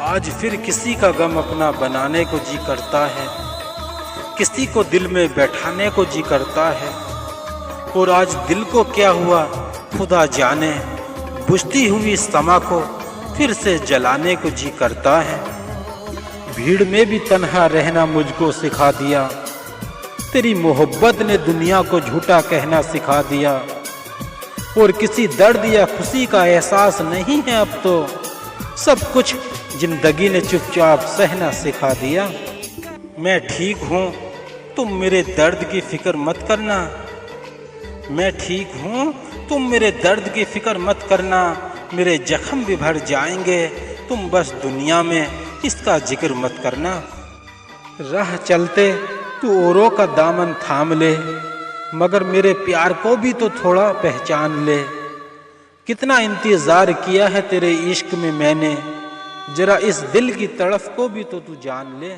आज फिर किसी का गम अपना बनाने को जी करता है, किसी को दिल में बैठाने को जी करता है। और आज दिल को क्या हुआ खुदा जाने, बुझती हुई समा को फिर से जलाने को जी करता है। भीड़ में भी तन्हा रहना मुझको सिखा दिया, तेरी मोहब्बत ने दुनिया को झूठा कहना सिखा दिया। और किसी दर्द या खुशी का एहसास नहीं है अब तो, सब कुछ जिंदगी ने चुपचाप सहना सिखा दिया। मैं ठीक हूँ, तुम मेरे दर्द की फिक्र मत करना। मैं ठीक हूँ, तुम मेरे दर्द की फिक्र मत करना। मेरे जख्म भी भर जाएंगे, तुम बस दुनिया में इसका जिक्र मत करना। राह चलते तू औरों का दामन थाम ले, मगर मेरे प्यार को भी तो थोड़ा पहचान ले। कितना इंतजार किया है तेरे इश्क में मैंने, जरा इस दिल की तड़फ को भी तो तू जान ले।